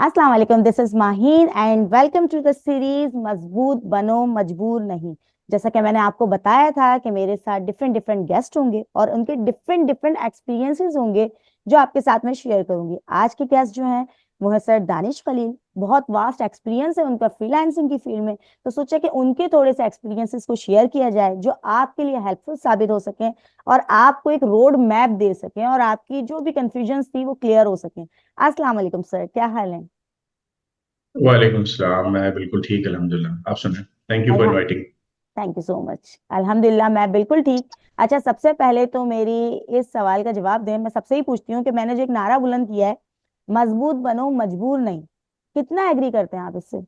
अस्सलाम वालेकुम, this is Maheen and welcome to the series मजबूत बनो मजबूर नहीं। जैसा कि मैंने आपको बताया था कि मेरे साथ डिफरेंट डिफरेंट गेस्ट होंगे और उनके डिफरेंट डिफरेंट एक्सपीरियंसेस होंगे जो आपके साथ में शेयर करूंगी। आज के गेस्ट जो हैं वो है सर दानिश खलील। बहुत वास्ट एक्सपीरियंस है उनका फ्रीलांसिंग की फील्ड में, तो सोचा कि उनके थोड़े से एक्सपीरियंसेस को शेयर किया जाए जो आपके लिए हेल्पफुल साबित हो सकें और आपको एक रोड मैप दे सकें और आपकी जो भी कंफ्यूजन्स थी वो क्लियर हो सकें। अस्सलाम वालेकुम सर, क्या हाल है? वालेकुम सलाम। मैं बिल्कुल ठीक अल्हम्दुलिल्लाह। आप सुनाएं। थैंक यू फॉर अल्हम inviting. Thank you so much. अल्हम्दुलिल्लाह मैं बिल्कुल ठीक। अच्छा, सबसे पहले तो मेरी इस सवाल का जवाब दें। मैं सबसे ही पूछती हूँ कि मैंने जो एक नारा बुलंद किया है, मजबूत बनो मजबूर नहीं, कितना एग्री करते हैं आप इससे?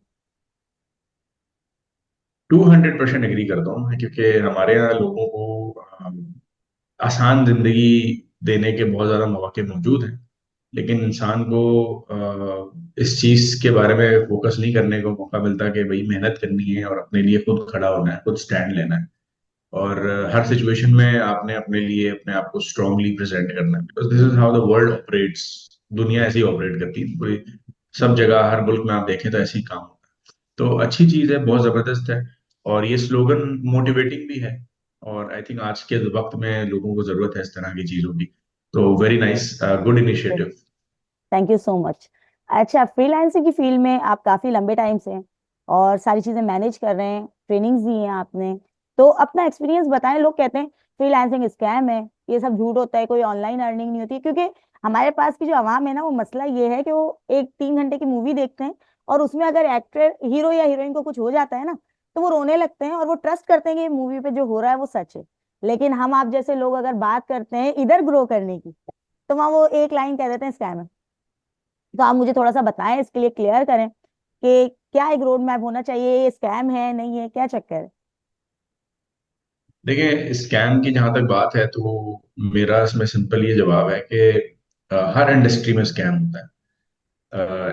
200% एग्री करता हूँ मैं, क्योंकि हमारे यहाँ लोगों को आसान जिंदगी देने के बहुत ज्यादा मौके मौजूद हैं। लेकिन इंसान को इस चीज के बारे में फोकस नहीं करने को मौका मिलता कि भाई मेहनत करनी है और अपने लिए खुद खड़ा होना है, खुद स्टैंड लेना है। और हर सिचुएशन में आपने अपने लिए अपने आप को स्ट्रांगली प्रेजेंट करना है, because this is how the world operates. दुनिया ऐसे ही ऑपरेट करती है। कोई सब जगह हर मुल्क में आप देखें तो ऐसे ही काम होता है। तो अच्छी चीज है, बहुत जबरदस्त है। और ये स्लोगन मोटिवेटिंग भी है। और आई थिंक आज के वक्त में लोगों को जरूरत है इस तरह की चीजों की। तो very nice, good initiative. Thank you so much. अच्छा, फ्रीलांसिंग की फील्ड में आप काफी लंबे टाइम से हैं और सारी चीजें मैनेज कर रहे हैं, ट्रेनिंग्स दी हैं आपने, तो अपना एक्सपीरियंस बताएं। लोग कहते हैं फ्रीलांसिंग स्कैम है, ये सब झूठ होता है, कोई ऑनलाइन अर्निंग नहीं होती। क्योंकि हमारे पास की जो आवाम है ना, वो मसला ये है कि वो एक 3 घंटे की मूवी देखते हैं और उसमें अगर एक्टर हीरो या हीरोइन को कुछ हो जाता है ना, तो वो रोने लगते हैं और वो ट्रस्ट करते हैं कि मूवी पे जो हो रहा है वो सच है। लेकिन हम आप जैसे लोग अगर बात करते हैं इधर ग्रो करने की, तो वहां वो एक लाइन कह देते हैं स्कैम है। तो आप मुझे थोड़ा सा बताएं, इसके लिए क्लियर करें कि क्या एक रोड मैप होना चाहिए, ये स्कैम है नहीं है, क्या चक्कर है? देखिए, स्कैम की जहां तक बात है तो मेरा इसमें सिंपल ये जवाब है कि हर इंडस्ट्री में स्कैम होता है।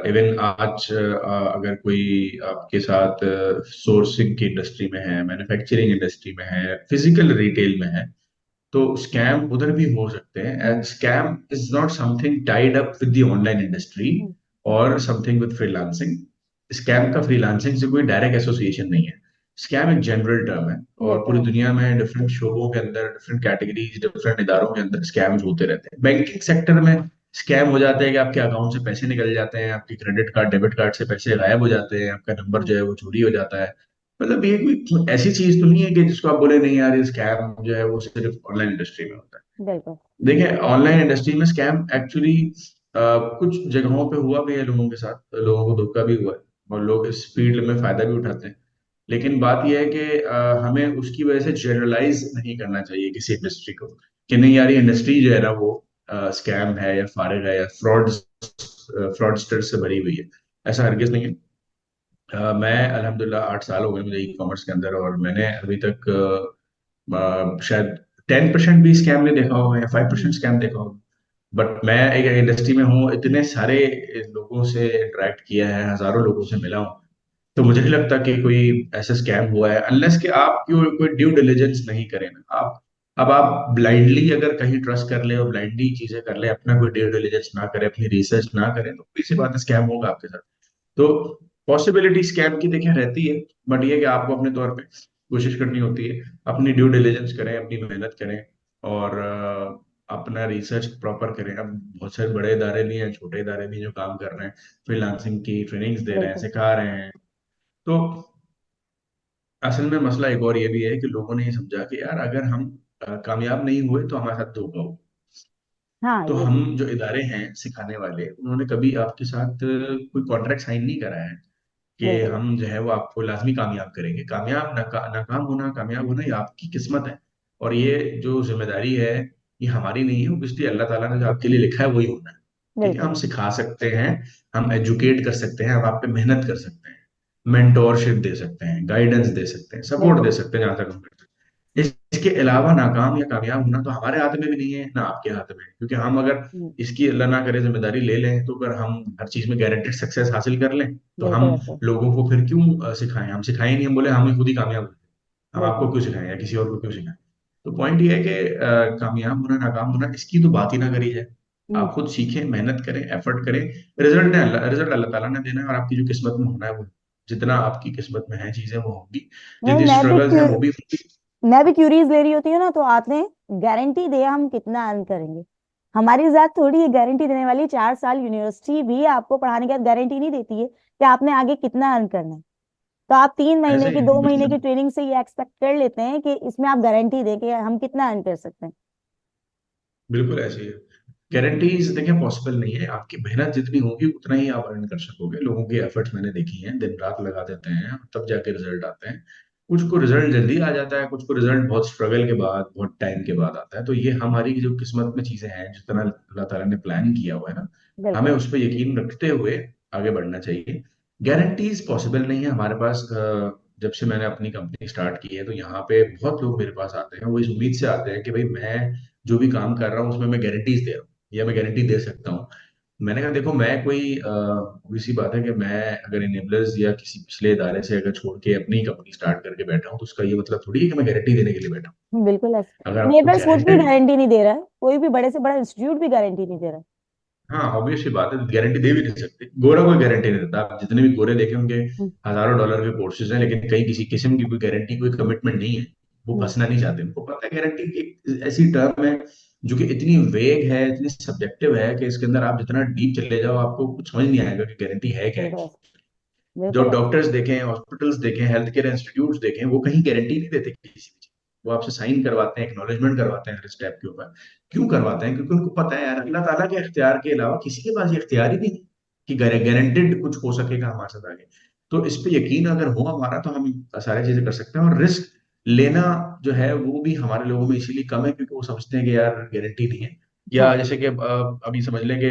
इवन आज अगर कोई आपके साथ सोर्सिंग की इंडस्ट्री में है, मैन्युफैक्चरिंग इंडस्ट्री में है, फिजिकल रिटेल में है, तो स्कैम उधर भी हो सकते हैं। And scam is not something tied up with the online industry hmm, और समथिंग विद फ्रीलांसिंग। स्कैम का फ्रीलांसिंग से कोई डायरेक्ट एसोसिएशन नहीं है। स्कैम एक जनरल टर्म है वो और तो पूरी है। दुनिया में डिफरेंट शोबों के अंदर, डिफरेंट कैटेगरीज, डिफरेंट इदारों के अंदर स्कैम्स होते रहते हैं। बैंकिंग सेक्टर में स्कैम हो जाते हैं कि आपके अकाउंट से पैसे निकल जाते हैं, आपकी क्रेडिट कार्ड डेबिट कार्ड से पैसे गायब हो जाते हैं, आपका नंबर हम्म, जो है वो चोरी हो जाता है। मतलब ये कोई ऐसी चीज तो नहीं है कि जिसको आप बोले नहीं यार, ये स्कैम जो है वो सिर्फ ऑनलाइन इंडस्ट्री में होता है। बिल्कुल। देखिए, ऑनलाइन इंडस्ट्री में स्कैम एक्चुअली कुछ जगहों पे हुआ भी है, लोगों के साथ लोगों को धोखा भी हुआ है और लोग इस फील्ड में फायदा भी उठाते हैं। लेकिन बात यह है कि हमें उसकी वजह से जनरलाइज नहीं करना चाहिए किसी इंडस्ट्री को कि नहीं यार, ये इंडस्ट्री जो है ना वो स्कैम है या फारिग है या फ्रॉडस्टर से भरी हुई है। ऐसा हरगिज नहीं है। मैं अल्हम्दुलिल्लाह 8 साल हो गए मुझे ई कॉमर्स के अंदर, और मैंने अभी तक शायद 10% भी स्कैम नहीं देखा होगा या 5% हम्म, स्कैम देखा होगा। बट मैं एक इंडस्ट्री में हूँ, इतने सारे लोगों से इंटरेक्ट किया है, हजारों लोगों से मिला हूँ। तो मुझे नहीं लगता कि कोई ऐसा स्कैम हुआ है, अनलेस कि आप कोई ड्यू डिलिजेंस नहीं करें ना आप। अब आप ब्लाइंडली अगर कहीं ट्रस्ट कर ले और ब्लाइंडली चीजें कर ले, अपना कोई ड्यू डिलिजेंस ना करें, अपनी रिसर्च ना करें, तो किसी बात है स्कैम होगा आपके साथ। तो पॉसिबिलिटी स्कैम की देखिए रहती है। बट ये कि आपको अपने तौर पे कोशिश करनी होती है, अपनी ड्यू डिलिजेंस करें, अपनी मेहनत करें और अपना रिसर्च प्रॉपर करें। अब बहुत सारे बड़े इदारे भी हैं, छोटे इदारे भी हैं जो काम कर रहे हैं, फ्रीलांसिंग की ट्रेनिंग्स दे रहे हैं, बिल्कुल। सिखा रहे हैं। तो असल में मसला एक और ये भी है कि लोगों ने ये समझा कि यार अगर हम कामयाब नहीं हुए तो हमारे साथ धोखा हो। हाँ, तो ये हम भी। जो इदारे हैं सिखाने वाले, उन्होंने कभी आपके साथ कोई कॉन्ट्रैक्ट साइन नहीं करा है कि बिल्कुल। हम जो है वो आपको लाजमी कामयाब करेंगे। कामयाब नाकाम होना, कामयाब होना, ये आपकी किस्मत है। और ये जो जिम्मेदारी है, ये हमारी नहीं है, इसलिए अल्लाह ताला ने जो आपके लिए लिखा है वही होना है। ठीक है, बिल्कुल। हम सिखा सकते हैं, हम एजुकेट कर सकते हैं, हम आप पे मेहनत कर सकते हैं, मेंटोरशिप दे सकते हैं, गाइडेंस दे सकते हैं, सपोर्ट दे बिल्कुल। सकते हैं जहां तक हम कर सकते हैं। इसके अलावा नाकाम या कामयाब होना तो हमारे हाथ में भी नहीं है ना आपके हाथ में है। क्योंकि हम अगर हम्म, इसकी अल्लाह ना करे जिम्मेदारी ले लें, तो अगर हम हर चीज में गारंटेड सक्सेस हासिल कर लें, तो बिल्कुल हम ऐसे। लोगों को फिर क्यों सिखाएं? हम सिखाएं नहीं, हम बोले हम ही खुद ही कामयाब हो जाए, हम आपको बिल्कुल। क्यों सिखाएं या किसी और को क्यों सिखाएं? तो पॉइंट ये है कि कामयाब होना नाकाम होना इसकी तो बात ही ना करी जाए। हम्म। आप खुद सीखें, मेहनत करें, एफर्ट करें। रिजल्ट अल्लाह ताला ने देना है, और आपकी जो किस्मत में होना है वो, जितना आपकी किस्मत में है चीजें वो होंगी। नहीं, जितनी स्ट्रगल्स हैं वो भी होंगी। मैं भी क्यूरीज ले रही होती हूँ ना, तो आपने गारंटी दिया हम कितना अर्न करेंगे। हमारी जात थोड़ी है गारंटी देने वाली। 4 साल यूनिवर्सिटी भी आपको पढ़ाने के बाद गारंटी नहीं देती है कि आपने आगे कितना अर्न करना है। तो आप 3 महीने ऐसे ही की, है, 2 महीने की बिल्कुल। ट्रेनिंग से ये एक्सपेक्ट कर लेते हैं कि इसमें आप गारंटी दें कि हम कितना अर्न कर सकते हैं। बिल्कुल ऐसे ही है। गारंटीज देखिए पॉसिबल नहीं है। आपकी मेहनत जितनी होगी उतना ही आप अर्न कर सकोगे। लोगों की एफर्ट्स मैंने देखी हैं, दिन रात लगा देते हैं तब जाके रिजल्ट आते हैं। कुछ को रिजल्ट जल्दी आ जाता है, कुछ को रिजल्ट बहुत स्ट्रगल के बाद, बहुत टाइम के बाद आता है। तो ये हमारी जो किस्मत में चीजें हैं, जिस तरह अल्लाह ताला ने प्लान किया हुआ है ना, हमें बिल्कुल। उस पर यकीन रखते हुए आगे बढ़ना चाहिए। गारंटीज पॉसिबल नहीं है हमारे पास। जब से मैंने अपनी कंपनी स्टार्ट की है तो यहाँ पे बहुत लोग मेरे पास आते हैं, वो इस उम्मीद से आते हैं कि भाई मैं जो भी काम कर रहा हूँ उसमें मैं गारंटीज दे रहा हूँ या मैं गारंटी दे सकता हूँ। मैंने कहा देखो, मैं कोई obvious सी बात है कि मैं अगर इनेबलर्स या किसी पिछले इदारे से अगर छोड़ के अपनी कंपनी स्टार्ट करके बैठा हूँ तो उसका ये मतलब थोड़ी है कि मैं गारंटी देने के लिए बैठा हूँ। बिल्कुल ऐसे अगर आपको नेबर्स खुद भी गारंटेड, गारंटी नहीं दे रहा है, कोई भी बड़े से बड़ा इंस्टीट्यूट भी गारंटी नहीं दे रहा है। हाँ ऑब्वियस सी बात है, गारंटी दे भी नहीं सकते। गोरा कोई गारंटी नहीं देता। आप जितने भी गोरे देखे उनके हम्म। हजारों डॉलर के कोर्सेज हैं, लेकिन कहीं किसी किस्म की कोई गारंटी, कोई कमिटमेंट नहीं है। वो हम्म। फंसना नहीं चाहते। उनको पता है गारंटी एक ऐसी टर्म है जो कि इतनी वेग है, इतनी सब्जेक्टिव है कि इसके अंदर आप जितना डीप चले जाओ आपको कुछ समझ नहीं आएगा कि गारंटी है क्या बिल्कुल है। ऐसे। जो बिल्कुल ऐसे। डॉक्टर्स देखें, हॉस्पिटल्स देखें, हेल्थ केयर इंस्टीट्यूट देखें, वो कहीं गारंटी नहीं देते किसी भी चीज। वो आपसे साइन करवाते हैं, एक्नॉलेजमेंट करवाते हैं हर स्टेप के ऊपर। क्यों करवाते हैं? क्योंकि उनको पता है यार, अल्लाह ताला के इख्तियार के अलावा किसी के पास ये इख्तियार ही नहीं कि गारंटेड कुछ हो सकेगा हमारे साथ आगे। तो इस पे यकीन अगर हो हमारा तो हम सारी चीजें कर सकते हैं। और रिस्क लेना जो है वो भी हमारे लोगों में इसीलिए कम है क्योंकि वो समझते हैं कि यार गारंटी नहीं है। या हाँ। जैसे कि अभी समझ लें कि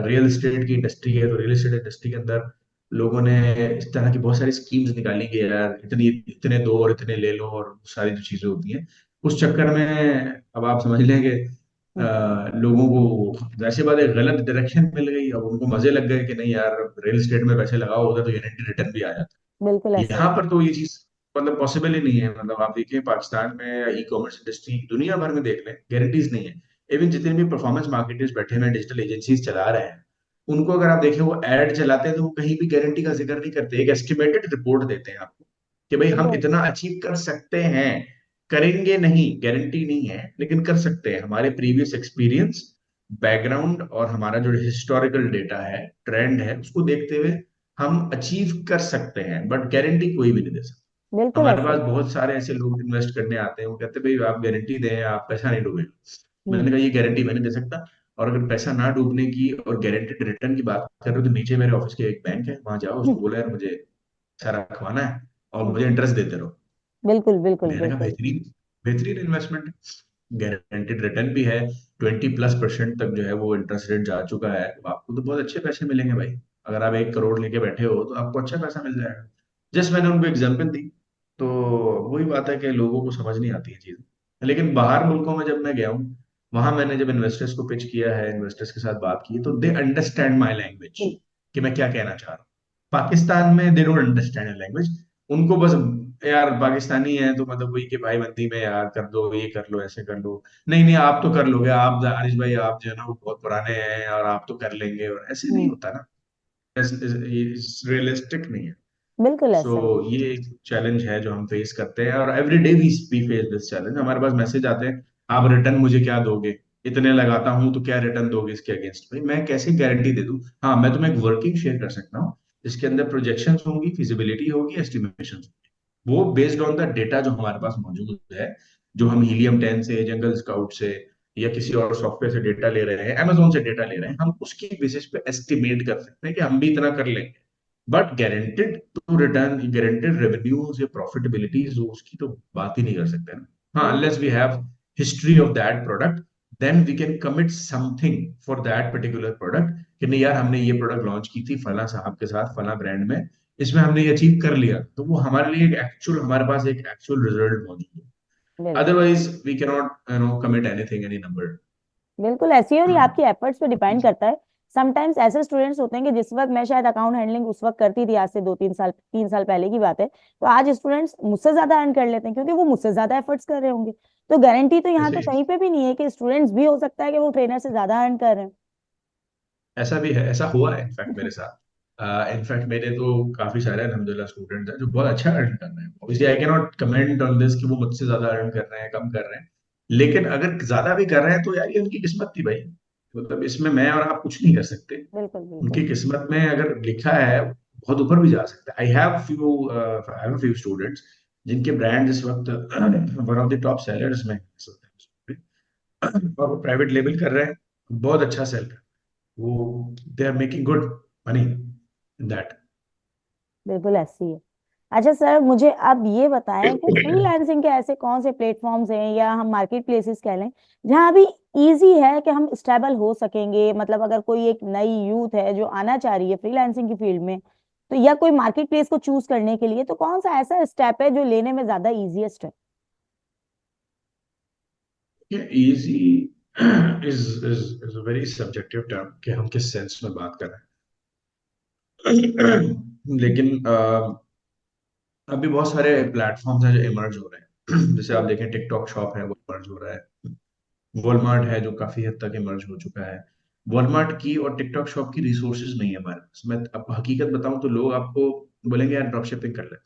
रियल एस्टेट की इंडस्ट्री है, तो रियल एस्टेट इंडस्ट्री के अंदर लोगों ने इस तरह की बहुत सारी स्कीम्स निकाली कि यार इतनी इतने दो और इतने ले लो, और सारी जो चीजें होती हैं उस चक्कर में अब आप समझ लें कि हम्म। लोगों को वैसे बात है गलत डायरेक्शन मिल गई। अब उनको मजे लग गए कि नहीं यार, रियल एस्टेट में पैसे लगाओ होगा तो गारंटी रिटर्न भी आ जाता बिल्कुल है। ऐसे यहाँ होता पर तो ये चीज मतलब पॉसिबल ही नहीं है। मतलब आप देखिए पाकिस्तान में या ई कॉमर्स इंडस्ट्री दुनिया भर में देख लें, गारंटीज नहीं है। इवन जितने भी परफॉर्मेंस मार्केटर्स बैठे हुए डिजिटल एजेंसीज चला रहे हैं, उनको अगर आप देखें वो एड चलाते हैं तो वो कहीं भी गारंटी का जिक्र नहीं करते। एक एस्टिमेटेड रिपोर्ट देते हैं आपको कि भाई हम है। इतना अचीव कर सकते हैं। करेंगे नहीं, गारंटी नहीं है, लेकिन कर सकते हैं। हमारे प्रीवियस एक्सपीरियंस, बैकग्राउंड और हमारा जो हिस्टोरिकल डेटा है, ट्रेंड है, उसको देखते हुए हम अचीव कर सकते हैं, बट गारंटी कोई भी नहीं दे सकता। बिल्कुल हमारे ऐसे। पास बहुत सारे ऐसे लोग इन्वेस्ट करने आते हैं, वो कहते हैं भाई आप गारंटी दें, आप पैसा नहीं डूबेगा। हम्म। मैंने कहा ये गारंटी मैं नहीं दे सकता। और अगर पैसा ना डूबने की और गारंटेड रिटर्न की बात कर रहे हो तो नीचे मेरे ऑफिस के एक बैंक है, वहां जाओ, हम्म। उसको बोला यार मुझे पैसा रखवाना है और हम्म। मुझे इंटरेस्ट देते रहो। बिल्कुल बिल्कुल मैंने कहा बिल्कुल। बेहतरीन, बेहतरीन इन्वेस्टमेंट, गारंटेड रिटर्न भी है। 20+% तक जो है वो इंटरेस्ट रेट जा चुका है। तो आपको तो बहुत अच्छे पैसे मिलेंगे भाई। अगर आप 1 करोड़ लेके बैठे हो तो आपको अच्छा पैसा मिल जाएगा। जस्ट मैंने उनको एग्जाम्पल दी। तो वही बात है कि लोगों को समझ नहीं आती है चीजें। लेकिन बाहर मुल्कों में जब मैं गया हूँ, वहां मैंने जब इन्वेस्टर्स को पिच किया है, इन्वेस्टर्स के साथ बात की है, तो दे अंडरस्टैंड माई लैंग्वेज बिल्कुल। कि मैं क्या कहना चाह रहा हूँ। पाकिस्तान में दे डोंट अंडरस्टैंड लैंग्वेज। उनको बस यार पाकिस्तानी है तो मतलब वही कि भाई बंदी में यार कर दो, ये कर लो, ऐसे कर लो। नहीं नहीं आप तो कर लोगे, आप आरिश भाई आप जो है ना वो बहुत पुराने हैं और आप तो कर लेंगे, और ऐसे नहीं हम्म। होता ना। रियलिस्टिक नहीं है। बिल्कुल सो ऐसे है। ये एक चैलेंज है जो हम फेस करते हैं, और every day we face this challenge. हमारे पास मैसेज आते हैं, आप रिटर्न मुझे क्या दोगे, इतने लगाता हूं तो क्या रिटर्न दोगे इसके अगेंस्ट। भाई मैं कैसे गारंटी दे दूं? हाँ मैं तुम्हें एक वर्किंग शेयर कर सकता हूँ जिसके अंदर प्रोजेक्शंस होंगी, फिजिबिलिटी होगी, एस्टिमेशन। वो बेस्ड ऑन द डेटा जो हमारे पास मौजूद है, जो हम हीलियम 10 से, जंगल स्काउट से या किसी और सॉफ्टवेयर से डेटा ले रहे हैं, अमेजोन से डेटा ले रहे हैं, हम उसकी बेसिस पे एस्टिमेट कर सकते हैं कि हम भी इतना कर लेंगे। But guaranteed to return, guaranteed revenues या प्रॉफिटेबिलिटीज, उसकी तो बात ही नहीं कर सकते ना। हाँ बिल्कुल। Unless we have history of that product, then we can commit something for that particular product कि नहीं यार हमने ये प्रोडक्ट लॉन्च की थी फला साहब के साथ फला ब्रांड में, इसमें हमने ये अचीव कर लिया, तो वो हमारे लिए एक एक्चुअल, हमारे पास एक एक्चुअल रिजल्ट मौजूद है। बिल्कुल। Otherwise we cannot commit anything, any number. बिल्कुल ऐसी है, और ये आपकी एफर्ट्स पे डिपेंड करता है। समटाइम्स ऐसे स्टूडेंट्स होते हैं कि जिस वक्त मैं शायद अकाउंट हैंडलिंग उस वक्त करती थी, आज से 2-3 साल, 3 साल पहले की बात है, तो आज स्टूडेंट्स मुझसे ज्यादा अर्न कर लेते हैं क्योंकि वो मुझसे ज्यादा एफर्ट्स कर रहे होंगे। तो गारंटी तो यहाँ ऐसे पे ही कहीं पे भी नहीं है कि स्टूडेंट्स भी हो सकता है कि वो ट्रेनर से ज्यादा अर्न कर रहे हैं। ऐसा भी है, ऐसा हुआ है इनफैक्ट मेरे साथ। इनफैक्ट मेरे तो काफी सारे अल्हम्दुलिल्लाह स्टूडेंट हैं जो बहुत अच्छा अर्न कर रहे हैं। Obviously I can not comment on this कि वो मुझसे ज्यादा अर्न कर रहे हैं, कम कर रहे हैं, लेकिन अगर ज्यादा भी कर रहे हैं तो यार ये उनकी किस्मत थी भाई। मतलब इसमें मैं और आप कुछ नहीं कर सकते। बिल्कुल बिल्कुल। उनकी किस्मत में अगर लिखा है, बहुत ऊपर भी जा सकता है। आई हैव फ्यू स्टूडेंट्स जिनके ब्रांड इस वक्त one of the top sellers में हैं। और वो प्राइवेट लेबल कर रहे हैं, बहुत अच्छा सेल कर, वो they are making good money in that. बिल्कुल ऐसी है। अच्छा सर, मुझे आप ये बताएं कि फ्रीलांसिंग के ऐसे कौन से प्लेटफॉर्म्स हैं या हम मार्केट प्लेसेस कह लें जहां अभी इजी है कि हम स्टेबल हो सकेंगे, मतलब अगर कोई एक नई यूथ है जो आना चाह रही है फ्रीलांसिंग की फील्ड में, तो या कोई मार्केट प्लेस को चूज करने के लिए, तो कौन सा ऐसा स्टेप है जो लेने में ज्यादा इजीएस्ट है? Easy is a very subjective term कि हम किस सेंस में बात कर रहे हैं। लेकिन अभी बहुत सारे प्लेटफॉर्म्स हैं जो इमर्ज हो रहे हैं। जैसे आप जी देखें, टिकटॉक शॉप है वो इमर्ज हो रहा है। वॉलमार्ट है जो काफी हद तक इमर्ज हो चुका है। वॉलमार्ट की और टिकटॉक शॉप की रिसोर्सेज नहीं है हमारे पास। मैं अब हकीकत बताऊं तो लोग आपको बोलेंगे यार ड्रॉप शिपिंग कर ले।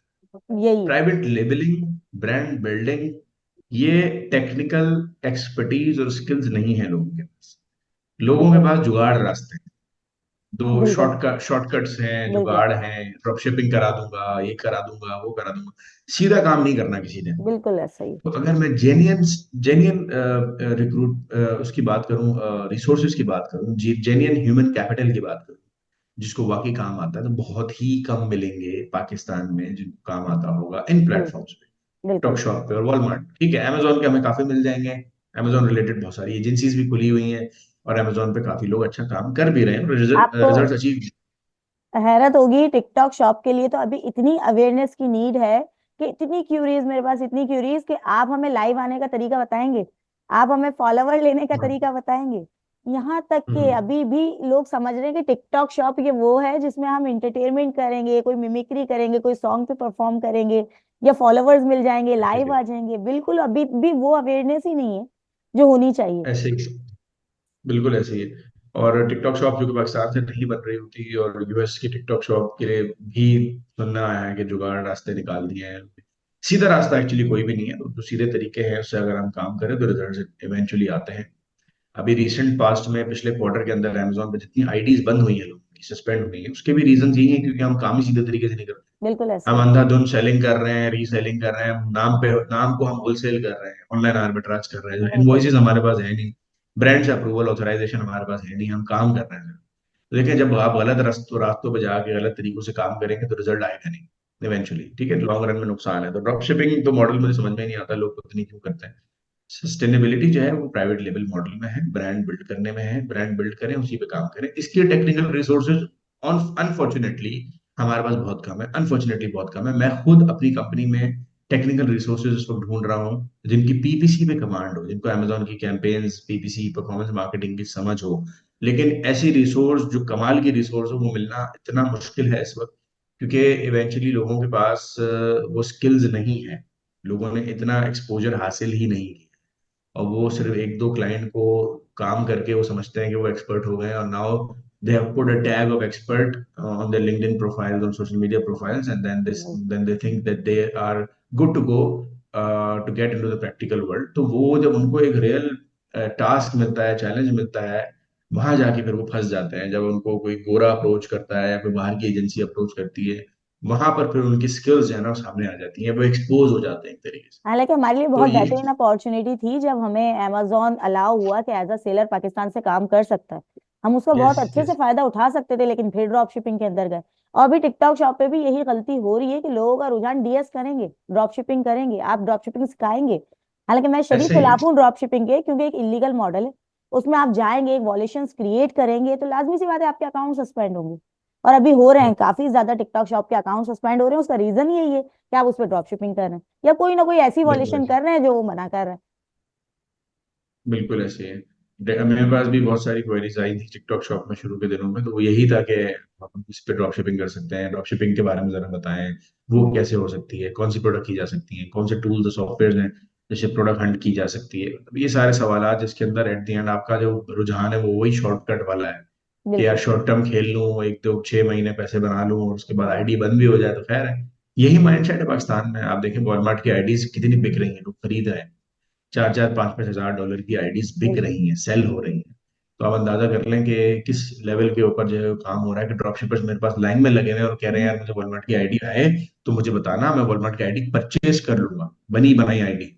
यही है। प्राइवेट लेबलिंग, ब्रांड बिल्डिंग, ये टेक्निकल एक्सपर्टीज और स्किल्स नहीं है लोगों के पास। लोगों के पास जुगाड़ रास्ते हैं, दो बिल्कुल शॉर्टकट्स हैं, बिल्कुल जुगाड़ हैं, ड्रॉप शिपिंग करा दूंगा, ये करा दूंगा, वो करा दूंगा। सीधा काम नहीं करना किसी ने। बिल्कुल ऐसा ही। तो अगर मैं जेन्यन जेन्यन रिक्रूट उसकी बात करूं, रिसोर्सेज की बात करूं, जेन्यन ह्यूमन कैपिटल की बात करूं, जिसको वाकई काम आता है, तो बहुत ही कम मिलेंगे पाकिस्तान में जिनको काम आता होगा इन बिल्कुल प्लेटफॉर्म्स पे। टिकटॉक बिल्कुल। शॉप पे और वॉलमार्ट ठीक है, अमेजोन के हमें काफी मिल जाएंगे। अमेजोन रिलेटेड बहुत सारी एजेंसीज भी खुली हुई हैं, और अमेजोन पे काफी लोग अच्छा काम कर भी रहे हैं, आपको रिजल्ट अचीव। हैरत होगी, टिकटॉक शॉप के लिए तो अभी इतनी अवेयरनेस की नीड है कि इतनी क्यूरीज, मेरे पास इतनी क्यूरीज कि आप हमें लाइव आने का तरीका बताएंगे, आप हमें फॉलोवर लेने का तरीका बताएंगे। यहाँ तक कि हम्म, अभी भी लोग समझ रहे हैं कि टिकटॉक शॉप ये वो है जिसमें हम इंटरटेनमेंट करेंगे, कोई मिमिक्री करेंगे, कोई सॉन्ग पे परफॉर्म करेंगे, या फॉलोवर्स मिल जाएंगे, लाइव आ जाएंगे। बिल्कुल अभी भी वो अवेयरनेस ही नहीं है जो होनी चाहिए। ऐसे ही, बिल्कुल ऐसे ही है। और टिकटॉक शॉप जो कि पाकिस्तान से नहीं बन रही होती, और यूएस की टिकटॉक शॉप के लिए भी सुनना आया है कि जुगाड़ रास्ते निकाल दिए हैं। सीधा रास्ता एक्चुअली कोई भी नहीं है, तो जो सीधे तरीके हैं उससे अगर हम काम करें तो रिजल्ट इवेंचुअली आते हैं। अभी रिसेंट पास्ट में पिछले क्वार्टर के अंदर अमेजोन पे जितनी आईडीज बंद हुई हैं, लोगों की सस्पेंड हुई है, उसके भी रीजन यही है क्योंकि हम काम ही सीधे तरीके से नहीं करते। बिल्कुल ऐसा हम ही। अंधाधुंध सेलिंग कर रहे हैं, रीसेलिंग कर रहे हैं, नाम को हम होलसेल कर रहे हैं, ऑनलाइन आर्बिट्राज कर रहे हैं, बिल्कुल इनवॉइसेज हमारे पास है नहीं, ब्रांड से अप्रूवल ऑथराइजेशन हमारे पास है नहीं, हम काम कर रहे हैं। लेकिन जब आप गलत रास्तों पे जाके गलत तरीकों से काम करेंगे तो रिजल्ट आएगा नहीं इवेंचुअली, ठीक है, लॉन्ग रन में नुकसान है। तो ड्रॉप शिपिंग तो मॉडल मुझे समझ में नहीं आता लोग पता नहीं क्यों करते हैं। सस्टेनेबिलिटी जो है वो प्राइवेट लेवल मॉडल में है, ब्रांड बिल्ड करने में है, ब्रांड बिल्ड करें, उसी पे काम करें। इसके टेक्निकल रिसोर्सेज ऑन अनफॉर्चुनेटली हमारे पास बहुत कम है, अनफॉर्चुनेटली बहुत कम है। मैं खुद अपनी कंपनी में टेक्निकल रिसोर्सेज इस वक्त ढूंढ रहा हूँ जिनकी पीपीसी पे कमांड हो, जिनको अमेजोन की कैंपेन्स, पीपीसी, परफॉर्मेंस मार्केटिंग की समझ हो। लेकिन ऐसी रिसोर्स जो कमाल की रिसोर्स हो वो मिलना इतना मुश्किल है इस वक्त, क्योंकि इवेंचुअली लोगों के पास वो स्किल्स नहीं है, लोगों ने इतना एक्सपोजर हासिल ही नहीं किया, और वो सिर्फ एक दो क्लाइंट को काम करके वो समझते हैं कि वो एक्सपर्ट हो गए, और now they have put a tag of expert on their LinkedIn profiles, on social media profiles, and then they think that they are good to go to get into the practical world. तो वो जब उनको एक real task मिलता है, challenge मिलता है, वहां जाके फिर वो फंस जाते हैं। जब उनको कोई गोरा अप्रोच करता है या कोई बाहर की एजेंसी अप्रोच करती है, वहां पर फिर उनकी स्किल्स जो है ना वो सामने आ जाती हैं, वो एक्सपोज हो जाते हैं एक तरीके से। हालांकि हमारे लिए तो बहुत ये बेहतरीन अपॉर्चुनिटी थी जब हमें अमेजोन अलाउ हुआ कि एज अ सेलर पाकिस्तान से काम कर सकता है। हम उसका बहुत यस अच्छे से यस फायदा उठा सकते थे, लेकिन फिर ड्रॉप शिपिंग के अंदर गए। और अभी टिकटॉक शॉप पे भी यही गलती हो रही है कि लोगों का रुझान डीएस करेंगे, ड्रॉप शिपिंग करेंगे, आप ड्रॉप शिपिंग सिखाएंगे। हालांकि मैं शदीद ऐसे ही है। खिलाफ हूँ ड्रॉप शिपिंग के, क्योंकि एक इलीगल मॉडल है। उसमें आप जाएंगे, एक वॉलेशंस क्रिएट करेंगे, तो लाजमी सी बात है आपके अकाउंट सस्पेंड होंगे। और अभी हो रहे हैं काफी ज्यादा, टिकटॉक शॉप के अकाउंट सस्पेंड हो रहे हैं। उसका रीजन यही है कि आप उस पर ड्रॉप शिपिंग कर रहे हैं या कोई ना कोई ऐसी बिल्कुल वॉल्यूशन ऐसे, कर रहे हैं जो वो मना कर रहे हैं। बिल्कुल ऐसे है। मेरे पास भी बहुत सारी क्वेरीज आई थी टिकटॉक शॉप में शुरू के दिनों में, तो वो यही था कि हम इस पे ड्रॉप शिपिंग कर सकते हैं, ड्रॉप शिपिंग के बारे में जरा बताएं, वो कैसे हो सकती है, कौन सी प्रोडक्ट की जा सकती है, कौन से टूल्स और सॉफ्टवेयर हैं जैसे प्रोडक्ट हंट की जा सकती है। मतलब ये सारे सवाल जिसके अंदर एट द एंड आपका जो रुझान है वो वही शॉर्टकट वाला है, कि यार बिल्कुल। शॉर्ट टर्म खेल लूं, एक दो 6 महीने पैसे बना लूं और उसके बाद आईडी बंद भी हो जाए तो खैर है। यही माइंडसेट है पाकिस्तान में। आप देखें वॉलमार्ट की आईडीज कितनी बिक रही हैं, लोग खरीद रहे हैं। 4-4 5-5 हज़ार डॉलर की आईडीज बिक बिल्कुल। रही हैं, सेल हो रही हैं। तो आप अंदाजा कर लें कि किस लेवल के ऊपर जो है वो काम हो रहा है, कि ड्रॉप शिपर्स मेरे पास लाइन में लगे हुए हैं और कह रहे हैं हम्म, यार मुझे वॉलमार्ट की आईडी आए तो मुझे बताना, मैं वॉलमार्ट की आईडी परचेज कर लूंगा, बनी बनाई आईडी।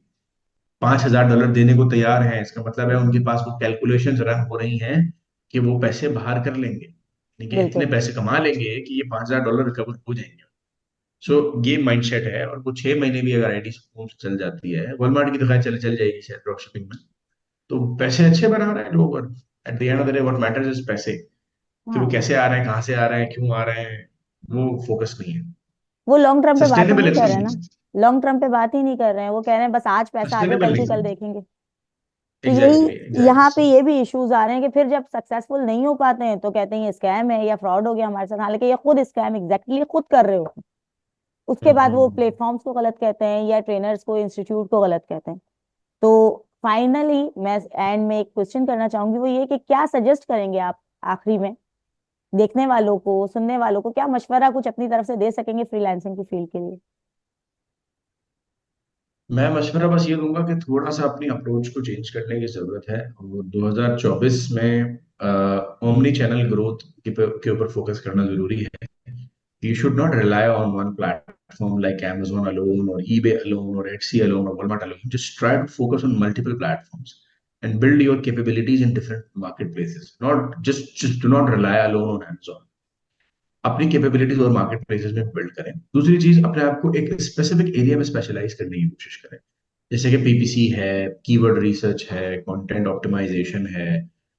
$5,000 देने को तैयार हैं, इसका मतलब है उनके पास वो कैलकुलेशंस रन हो रही हैं कि वो पैसे बाहर कर लेंगे, यानी कि इतने बिल्कुल। पैसे कमा लेंगे कि ये $5,000 रिकवर हो जाएंगे। सो ये माइंडसेट है। और वो 6 महीने भी अगर आईडी सुकून से चल जाती है, वॉलमार्ट की तो खैर चल चल जाएगी शायद ड्रॉप शिपिंग में, तो पैसे अच्छे बना रहे हैं लोग। और at the end of the day what matters is पैसे, कि वो हाँ, कैसे आ रहे हैं, कहाँ से आ रहे हैं, क्यों आ रहे हैं, वो फोकस नहीं है। वो लॉन्ग टर्म पे बात ही सस्टेनेबल नहीं कर रहे हैं इनकम। ना। लॉन्ग टर्म पे बात ही नहीं कर रहे हैं, वो कह रहे हैं बस आज पैसा आ जाए, सस्टेनेबल कल की नहीं। कल देखेंगे। तो एग्जैक्टली यही यहाँ पे एग्जैक्टली। ये भी इश्यूज आ रहे हैं कि फिर जब सक्सेसफुल नहीं हो पाते हैं तो कहते हैं ये स्कैम है या फ्रॉड हो गया हमारे साथ, हालांकि ये खुद स्कैम एग्जैक्टली खुद कर रहे हो। उसके बाद वो हम्म। प्लेटफॉर्म्स को गलत कहते हैं या ट्रेनर्स को, इंस्टीट्यूट को गलत कहते हैं। तो फाइनली मैं एंड में एक क्वेश्चन करना चाहूंगी, वो ये कि क्या सजेस्ट करेंगे आप आखिरी में देखने वालों को, सुनने वालों को, क्या मशवरा कुछ अपनी तरफ से दे सकेंगे फ्रीलांसिंग की फील्ड के लिए? मैं मशवरा बस ये दूंगा कि थोड़ा सा अपनी अप्रोच को चेंज करने की जरूरत है। और 2024 में ओमनी चैनल ग्रोथ के ऊपर फोकस करना जरूरी है। You should not rely on one platform like Amazon alone or eBay alone or Etsy alone or Walmart alone. Just try to focus on multiple platforms and build your capabilities in different marketplaces. Not just do not rely alone on Amazon. अपनी capabilities और market places में build करें। दूसरी चीज, अपने आप को एक स्पेसिफिक एरिया में स्पेशलाइज करने की कोशिश करें। जैसे कि पीपीसी है, कीवर्ड रिसर्च है, कंटेंट ऑप्टिमाइजेशन है,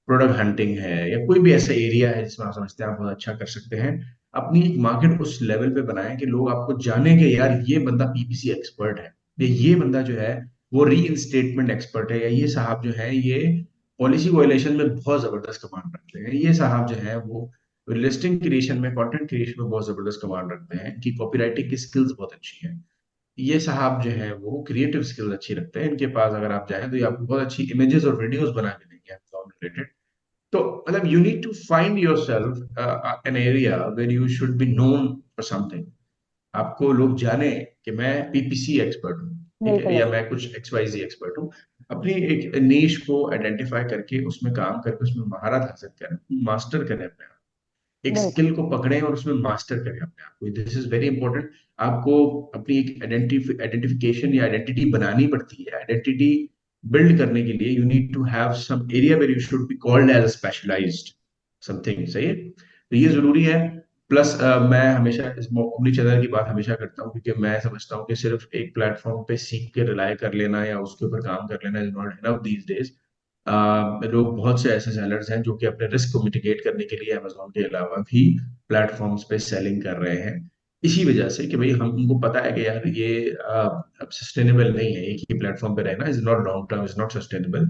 प्रोडक्ट हंटिंग है, या कोई भी ऐसा एरिया है जिसमें आप समझते हैं आप बहुत अच्छा कर सकते हैं। अपनी एक मार्केट उस लेवल पे बनाएं कि लोग आपको जाने कि यार ये बंदा पीपीसी एक्सपर्ट है, या ये बंदा जो है वो री इंस्टेटमेंट एक्सपर्ट है, या ये साहब जो है ये पॉलिसी वायलेशन में बहुत जबरदस्त कमांड रखते हैं, ये साहब जो है वो लिस्टिंग क्रिएशन में, कंटेंट क्रिएशन में बहुत जबरदस्त कमांड रखते हैं, कि कॉपीराइटिंग की स्किल्स बहुत अच्छी है, ये साहब जो है वो क्रिएटिव स्किल्स अच्छी रखते हैं। इनके पास अगर आप जाएं तो ये आपको बहुत अच्छी इमेजेस और वीडियोस बना के देंगे Amazon रिलेटेड। तो मतलब you need to find yourself an area where you should be known for something. आपको लोग जाने कि मैं पीपीसी एक्सपर्ट हूँ, ठीक है, बिल्कुल या ऐसा। मैं कुछ XYZ एक्सपर्ट हूँ। अपनी एक नीश को आइडेंटिफाई करके उसमें काम करके उसमें महारत हासिल करें, मास्टर करें अपने आप। एक बिल्कुल। स्किल को पकड़ें और उसमें मास्टर करें अपने आप को, दिस इज वेरी इंपॉर्टेंट। आपको अपनी एक आइडेंटिफिकेशन या आइडेंटिटी बनानी पड़ती है। आइडेंटिटी बिल्ड करने के लिए you need to have some area where you should be called as a specialized something, सही है, तो ये जरूरी है। प्लस मैं हमेशा इस ओमनी चैनल की बात हमेशा करता हूँ, क्योंकि मैं समझता हूँ कि सिर्फ एक प्लेटफॉर्म पे सीख के रिलाय कर लेना या उसके ऊपर काम कर लेना is not enough these days. लोग बहुत से ऐसे सेलर्स हैं जो कि अपने रिस्क को मिटिगेट करने के लिए अमेजोन के अलावा भी प्लेटफॉर्म्स पे सेलिंग कर रहे हैं। इसी वजह से कि भाई हम उनको पता है कि यार ये अब सस्टेनेबल नहीं है, एक ही प्लेटफॉर्म पे रहना is not long term, is not sustainable.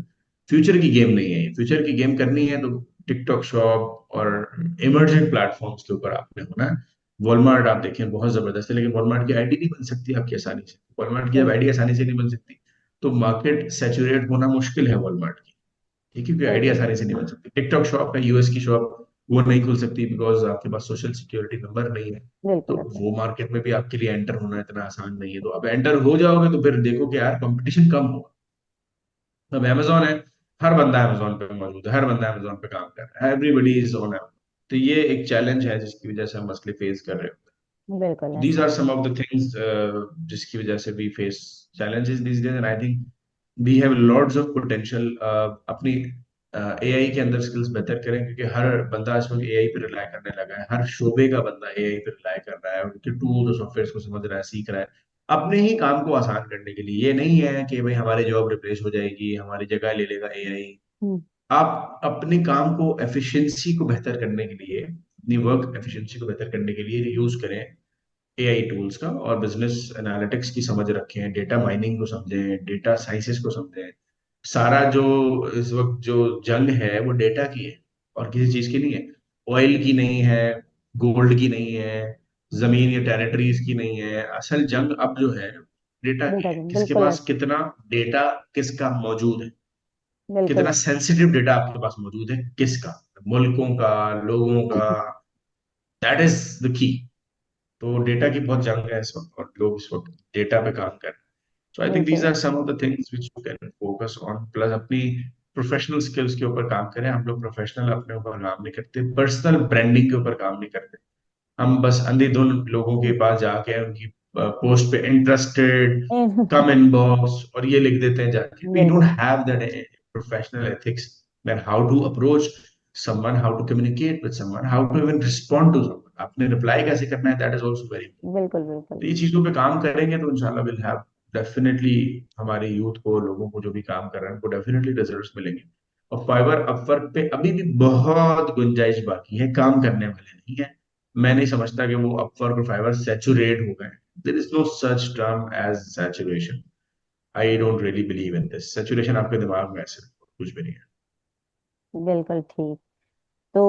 Future की गेम नहीं है, फ्यूचर की गेम करनी है तो टिकटॉक शॉप और इमर्जिंग प्लेटफॉर्म्स के ऊपर आपने होना है। वॉलमार्ट आप देखें बहुत जबरदस्त है, लेकिन वॉलमार्ट की आईडी नहीं बन सकती आपकी आसानी से। वॉलमार्ट की जब बिल्कुल। आईडी आसानी से नहीं बन सकती तो मार्केट सैचुरेट होना मुश्किल है वॉलमार्ट की। ठीक है, क्योंकि आईडी बिल्कुल। आसानी से नहीं बन सकती। टिकटॉक शॉप है, यूएस की शॉप, वो नहीं खुल सकती बिकॉज आपके पास सोशल सिक्योरिटी नंबर नहीं है। तो बिल्कुल ऐसा। वो मार्केट में भी आपके लिए एंटर होना इतना आसान नहीं है। तो अब एंटर हो जाओगे तो फिर देखो कि यार कंपटीशन कम होगा। अब अमेजोन है, हर बंदा अमेजोन पे मौजूद है, हर बंदा अमेजोन पे काम कर रहा है, एवरीबडी इज ऑन। तो ये एक चैलेंज है जिसकी वजह से हम मसले फेस कर रहे होते बिल्कुल हैं। दीज ऐसा। Are some of the things जिसकी वजह से we face challenges these days, and I think we have lots of potential। अपनी एआई के अंदर स्किल्स बेहतर करें, क्योंकि हर बंदा इस वक्त एआई पे रिलाय करने लगा है, हर शोबे का बंदा एआई पे रिलाय कर रहा है, उनके टूल और सॉफ्टवेयर को समझ रहा है, सीख रहा है अपने ही काम को आसान करने के लिए। ये नहीं है कि भाई हमारी जॉब रिप्लेस हो जाएगी, हमारी जगह ले लेगा एआई। हम्म, आप अपने काम को एफिशिएंसी को बेहतर करने के लिए, अपनी वर्क एफिशिएंसी को बेहतर करने के लिए यूज करें एआई टूल्स का, और बिजनेस एनालिटिक्स की समझ रखें, डेटा माइनिंग को समझें, डेटा साइंसेस को समझें। सारा जो इस वक्त जो जंग है वो डेटा की है और किसी चीज की नहीं है। ऑयल की नहीं है, गोल्ड की नहीं है, जमीन या टेरिटरीज की नहीं है। असल जंग अब जो है डेटा की है, किसके बिल्कुल पास ऐसा। कितना डेटा किसका मौजूद है, बिल्कुल कितना ऐसा। सेंसिटिव डेटा आपके पास मौजूद है किसका। मुल्कों का, लोगों का, दैट इज द की। तो डेटा की बहुत जंग है इस वक्त, और लोग इस वक्त डेटा पे काम कर रहे हैं। सो आई थिंक दीज बिल्कुल are some of the things which you can focus on, plus अपनी प्रोफेशनल स्किल्स के ऊपर काम करें। हम लोग प्रोफेशनल अपने ऊपर काम नहीं करते, पर्सनल ब्रांडिंग के ऊपर काम नहीं करते। हम बस अंधाधुंध लोगों के पास जाके उनकी पोस्ट पे इंटरेस्टेड, कम इनबॉक्स, और ये लिख देते हैं जाके। वी डोंट बिल्कुल have that professional ethics, that how to approach someone, how to communicate with someone, how to even respond to someone, आपने रिप्लाई कैसे करना है, दैट इज आल्सो वेरी। बिल्कुल बिल्कुल तो ये चीजों पे काम करेंगे तो इंशाल्लाह विल हैव डेफिनेटली, हमारे यूथ को, लोगों को जो भी काम कर रहे हैं उनको डेफिनेटली रिजल्ट्स मिलेंगे। और फाइवर अपवर्क पे अभी भी बहुत गुंजाइश बाकी है, काम करने वाले नहीं है। मैं नहीं समझता कि वो अपवर्क और फाइवर सैचुरेट हो गए। There is no such term as saturation. I don't really believe in this saturation. आपके दिमाग में ऐसे कुछ भी नहीं है। बिल्कुल ठीक। तो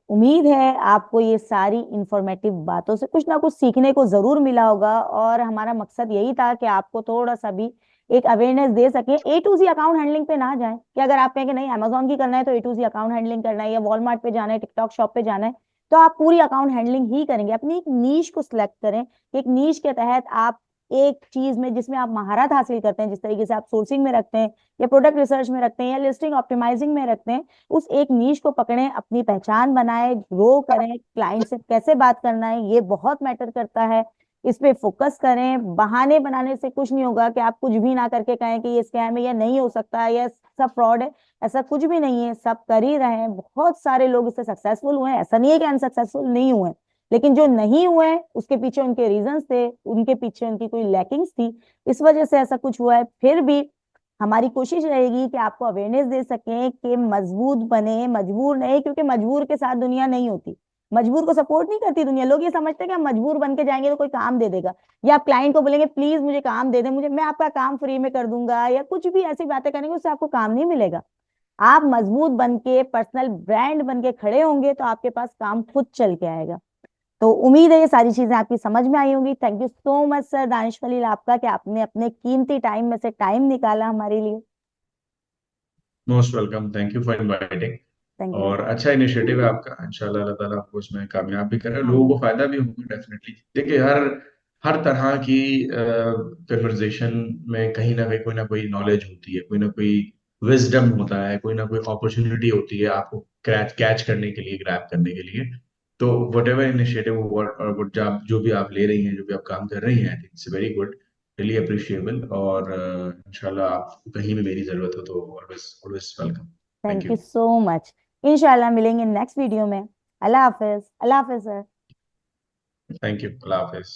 उम्मीद है आपको ये सारी इंफॉर्मेटिव बातों से कुछ ना कुछ सीखने को जरूर मिला होगा, और हमारा मकसद यही था कि आपको थोड़ा सा भी एक अवेयरनेस दे सके। ए टू जी अकाउंट हैंडलिंग पे ना जाएं, कि अगर आप कहें कि नहीं अमेजोन की करना है तो ए टू जी अकाउंट हैंडलिंग करना है, या वॉलमार्ट पे जाना है, टिकटॉक शॉप पे जाना है, तो आप पूरी अकाउंट हैंडलिंग ही करेंगे। अपनी एक नीश को सिलेक्ट करें, कि एक नीश के तहत आप एक चीज में जिसमें आप महारत हासिल करते हैं, जिस तरीके से आप सोर्सिंग में रखते हैं, या प्रोडक्ट रिसर्च में रखते हैं, या लिस्टिंग ऑप्टिमाइजिंग में रखते हैं, उस एक नीश को पकड़ें, अपनी पहचान बनाए, ग्रो करें। क्लाइंट से कैसे बात करना है ये बहुत मैटर करता है, इस पे फोकस करें। बहाने बनाने से कुछ नहीं होगा, कि आप कुछ भी ना करके कहें कि ये स्कैम है, या नहीं हो सकता है, या सब फ्रॉड है। ऐसा कुछ भी नहीं है, सब कर ही रहे हैं। बहुत सारे लोग इससे सक्सेसफुल हुए हैं, ऐसा नहीं है कि अनसक्सेसफुल नहीं हुए हैं। लेकिन जो नहीं हुए हैं उसके पीछे उनके रीजंस थे, उनके पीछे उनकी कोई लैकिंग्स थी, इस वजह से ऐसा कुछ हुआ है। फिर भी हमारी कोशिश रहेगी कि आपको अवेयरनेस दे सकें कि मजबूत बने, मजबूर नहीं, क्योंकि मजबूर के साथ दुनिया नहीं होती। मजबूर को सपोर्ट नहीं करती दुनिया। लोग ये समझते हैं कि हम मजबूर बन के जाएंगे तो कोई काम दे देगा, या आप क्लाइंट को बोलेंगे प्लीज मुझे काम दे दे, मुझे मैं आपका काम फ्री में कर दूंगा, या कुछ भी ऐसी बातें करेंगे उससे आपको काम नहीं मिलेगा। आप मजबूत बन के पर्सनल ब्रांड बन के खड़े होंगे तो आपके पास काम खुद चल के आएगा। तो उम्मीद है ये सारी चीजें आपकी समझ में आई होंगी। Thank you so much sir Danish Khalil आपका, कि आपने अपने कीमती टाइम में से टाइम निकाला हमारे लिए। Most welcome, thank you for inviting. Thank you. और अच्छा इनिशिएटिव है आपका, इंशाल्लाह अल्लाह ताला आपको इसमें कामयाब भी करे, लोगों आमीन। को फायदा भी होगा डेफिनेटली। देखिए, हर हर तरह की कन्वर्सेशन में कहीं ना कहीं कोई ना कोई नॉलेज होती है, कोई ना कोई विजडम होता है, कोई ना कोई अपॉर्चुनिटी होती है आपको कैच कैच करने के लिए, ग्रैब करने के लिए। तो वट एवर इनिशिएटिव, जो भी आप ले रही हैं, जो भी आप काम कर रही हैं, I think it's very good, really appreciable. और इंशाल्लाह आपको कहीं भी मेरी जरूरत हो तो always always welcome. Thank thank you you. So much. इंशाल्लाह मिलेंगे नेक्स्ट वीडियो में। अल्लाह हाफिज। अल्लाह हाफिज सर। थैंक यू, अल्लाह हाफिज।